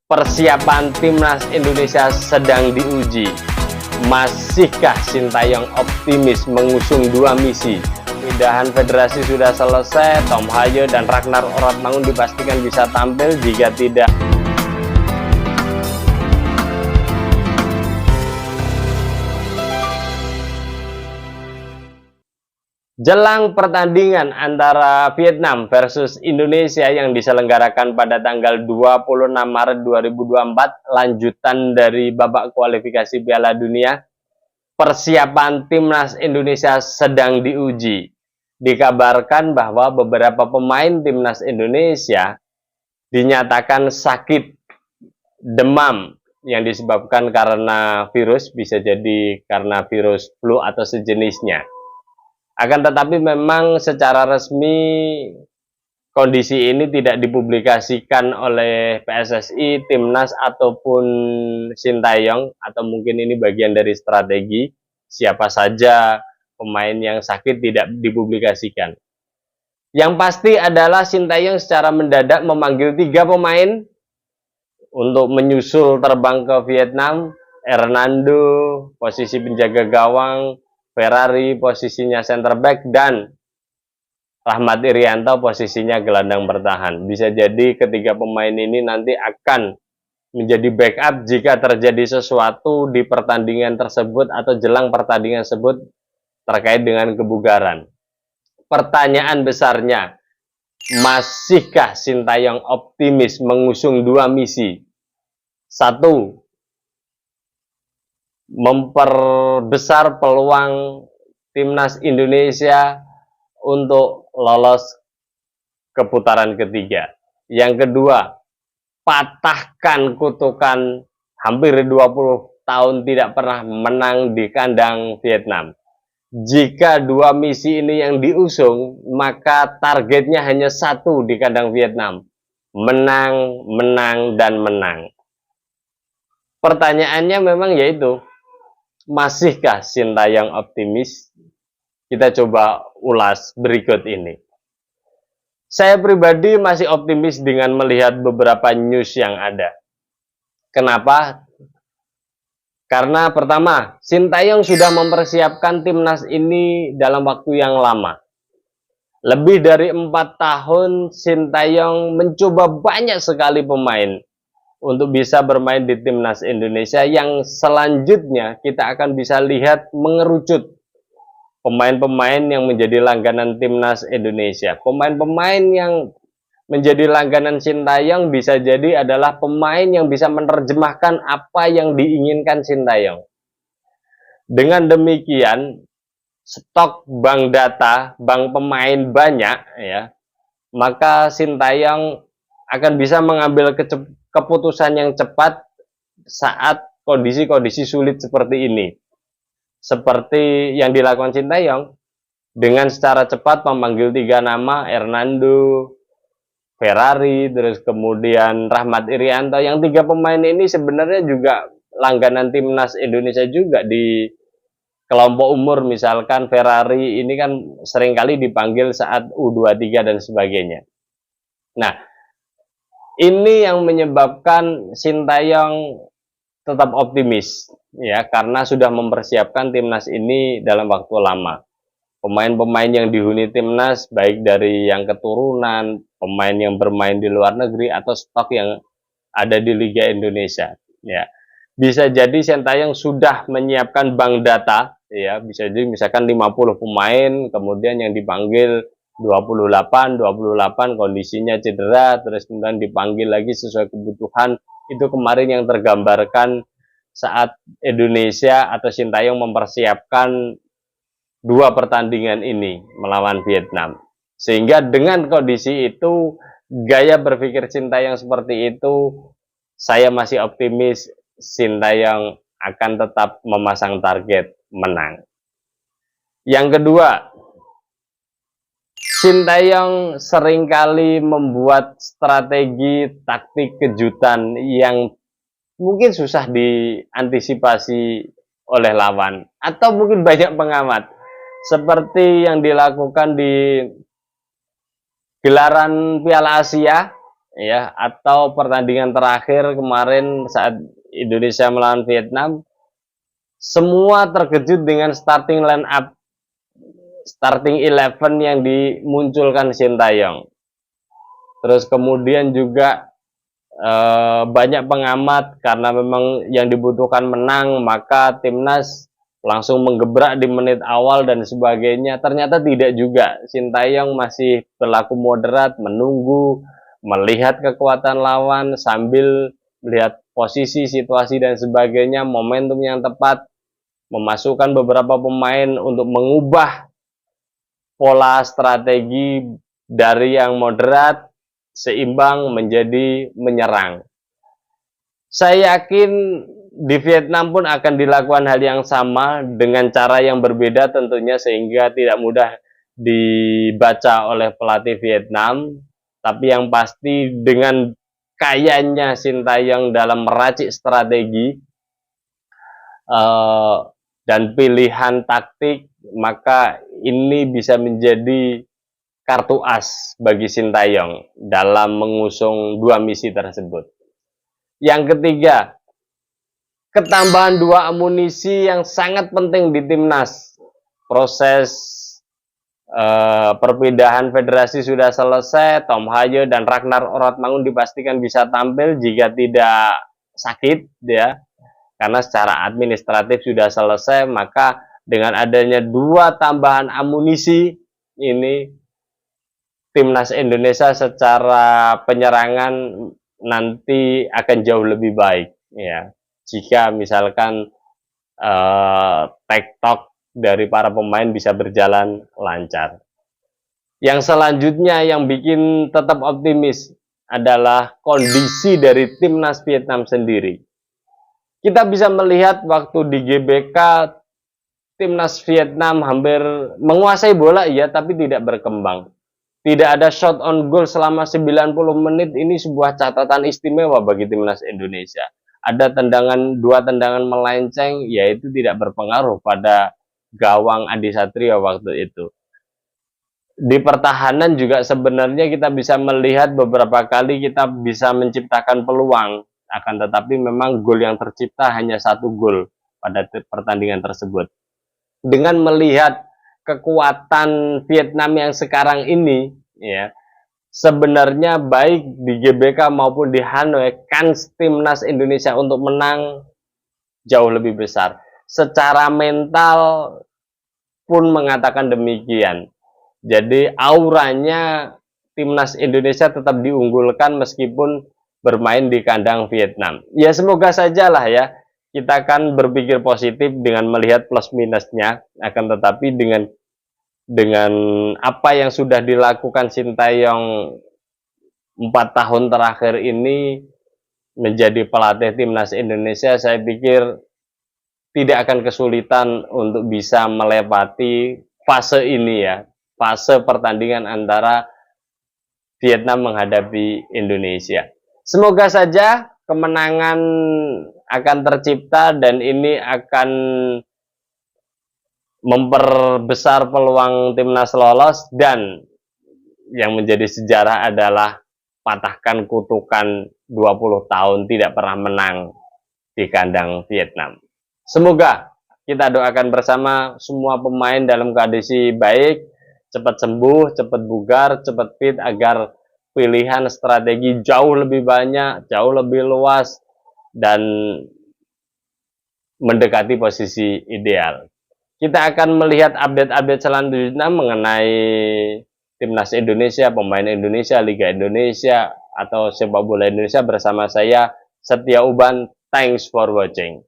Persiapan timnas Indonesia sedang diuji. Masihkah Sintayong optimis mengusung 2 misi? Pindahan federasi sudah selesai, Tom Hye dan Ragnar Ortmangun dipastikan bisa tampil. Jika tidak, jelang pertandingan antara Vietnam versus Indonesia yang diselenggarakan pada tanggal 26 Maret 2024, lanjutan dari babak kualifikasi Piala Dunia, persiapan timnas Indonesia sedang diuji. Dikabarkan bahwa beberapa pemain timnas Indonesia dinyatakan sakit demam yang disebabkan karena virus, bisa jadi karena virus flu atau sejenisnya. Akan tetapi memang secara resmi kondisi ini tidak dipublikasikan oleh PSSI, Timnas ataupun Sintayong, atau mungkin ini bagian dari strategi. Siapa saja pemain yang sakit tidak dipublikasikan. Yang pasti adalah Sintayong secara mendadak memanggil 3 pemain untuk menyusul terbang ke Vietnam. Hernando posisi penjaga gawang, Ferrari posisinya center back, dan Rahmat Irianto posisinya gelandang bertahan. Bisa jadi ketiga pemain ini nanti akan menjadi backup jika terjadi sesuatu di pertandingan tersebut atau jelang pertandingan tersebut terkait dengan kebugaran. Pertanyaan besarnya, masihkah Sintayong optimis mengusung 2 misi? 1, memperbesar peluang timnas Indonesia untuk lolos ke putaran ketiga. Yang kedua, patahkan kutukan hampir 20 tahun tidak pernah menang di kandang Vietnam. Jika 2 misi ini yang diusung, maka targetnya hanya 1 di kandang Vietnam. Menang, menang, dan menang. Pertanyaannya memang yaitu, masihkah Sintayong optimis? Kita coba ulas berikut ini. Saya pribadi masih optimis dengan melihat beberapa news yang ada. Kenapa? Karena pertama, Sintayong sudah mempersiapkan timnas ini dalam waktu yang lama. Lebih dari 4 tahun Sintayong mencoba banyak sekali pemain untuk bisa bermain di timnas Indonesia, yang selanjutnya kita akan bisa lihat mengerucut pemain-pemain yang menjadi langganan timnas Indonesia. Pemain-pemain yang menjadi langganan Sintayong bisa jadi adalah pemain yang bisa menerjemahkan apa yang diinginkan Sintayong. Dengan demikian, stok bank data, bank pemain banyak ya, maka Sintayong akan bisa mengambil keputusan yang cepat saat kondisi-kondisi sulit seperti ini. Seperti yang dilakukan Sintayong dengan secara cepat memanggil 3 nama, Hernando, Ferrari, terus kemudian Rahmat Irianto. Yang 3 pemain ini sebenarnya juga langganan timnas Indonesia juga di kelompok umur. Misalkan Ferrari ini kan seringkali dipanggil saat U23 dan sebagainya. Nah, ini yang menyebabkan Sintayong tetap optimis ya, karena sudah mempersiapkan timnas ini dalam waktu lama. Pemain-pemain yang dihuni timnas, baik dari yang keturunan, pemain yang bermain di luar negeri, atau stok yang ada di Liga Indonesia ya. Bisa jadi Sintayong sudah menyiapkan bank data ya, bisa jadi misalkan 50 pemain, kemudian yang dipanggil 28 kondisinya cedera, terus kemudian dipanggil lagi sesuai kebutuhan. Itu kemarin yang tergambarkan saat Indonesia atau Sintayong mempersiapkan 2 pertandingan ini melawan Vietnam. Sehingga dengan kondisi itu, gaya berpikir Sintayong seperti itu, saya masih optimis Sintayong akan tetap memasang target menang. Yang kedua, Sintayong seringkali membuat strategi taktik kejutan yang mungkin susah diantisipasi oleh lawan, atau mungkin banyak pengamat, seperti yang dilakukan di gelaran Piala Asia ya, atau pertandingan terakhir kemarin saat Indonesia melawan Vietnam, semua terkejut dengan starting 11 yang dimunculkan Sintayong. Terus kemudian juga banyak pengamat, karena memang yang dibutuhkan menang, maka timnas langsung menggebrak di menit awal dan sebagainya. Ternyata tidak juga. Sintayong masih berlaku moderat, menunggu, melihat kekuatan lawan sambil melihat posisi, situasi dan sebagainya, momentum yang tepat, memasukkan beberapa pemain untuk mengubah pola strategi dari yang moderat, seimbang menjadi menyerang. Saya yakin di Vietnam pun akan dilakukan hal yang sama dengan cara yang berbeda tentunya, sehingga tidak mudah dibaca oleh pelatih Vietnam. Tapi yang pasti dengan kayanya Sintayong dalam meracik strategi dan pilihan taktik, maka ini bisa menjadi kartu as bagi Sintayong dalam mengusung dua misi tersebut. Yang ketiga, ketambahan dua amunisi yang sangat penting di timnas. Proses perpindahan federasi sudah selesai. Tom Haye dan Ragnar Oratmangun dipastikan bisa tampil jika tidak sakit, ya. Karena secara administratif sudah selesai, maka dengan adanya dua tambahan amunisi ini, timnas Indonesia secara penyerangan nanti akan jauh lebih baik, ya. Jika misalkan TikTok dari para pemain bisa berjalan lancar. Yang selanjutnya yang bikin tetap optimis adalah kondisi dari timnas Vietnam sendiri. Kita bisa melihat waktu di GBK, timnas Vietnam hampir menguasai bola, ya, tapi tidak berkembang. Tidak ada shot on goal selama 90 menit. Ini sebuah catatan istimewa bagi timnas Indonesia. Ada dua tendangan melenceng, yaitu tidak berpengaruh pada gawang Adi Satrio waktu itu. Di pertahanan juga sebenarnya kita bisa melihat beberapa kali kita bisa menciptakan peluang, akan tetapi memang gol yang tercipta hanya 1 gol pada pertandingan tersebut. Dengan melihat kekuatan Vietnam yang sekarang ini, ya, sebenarnya baik di GBK maupun di Hanoi, kans timnas Indonesia untuk menang jauh lebih besar. Secara mental pun mengatakan demikian. Jadi auranya timnas Indonesia tetap diunggulkan meskipun bermain di kandang Vietnam. Ya, semoga sajalah, ya, kita akan berpikir positif dengan melihat plus minusnya. Akan tetapi dengan apa yang sudah dilakukan Sintayong 4 tahun terakhir ini menjadi pelatih timnas Indonesia, saya pikir tidak akan kesulitan untuk bisa melewati fase ini, ya, fase pertandingan antara Vietnam menghadapi Indonesia. Semoga saja kemenangan akan tercipta dan ini akan memperbesar peluang timnas lolos, dan yang menjadi sejarah adalah patahkan kutukan 20 tahun tidak pernah menang di kandang Vietnam. Semoga kita doakan bersama semua pemain dalam kondisi baik, cepat sembuh, cepat bugar, cepat fit, agar pilihan strategi jauh lebih banyak, jauh lebih luas, dan mendekati posisi ideal. Kita akan melihat update-update selanjutnya mengenai timnas Indonesia, pemain Indonesia, Liga Indonesia, atau sepak bola Indonesia bersama saya, Setia Uban. Thanks for watching.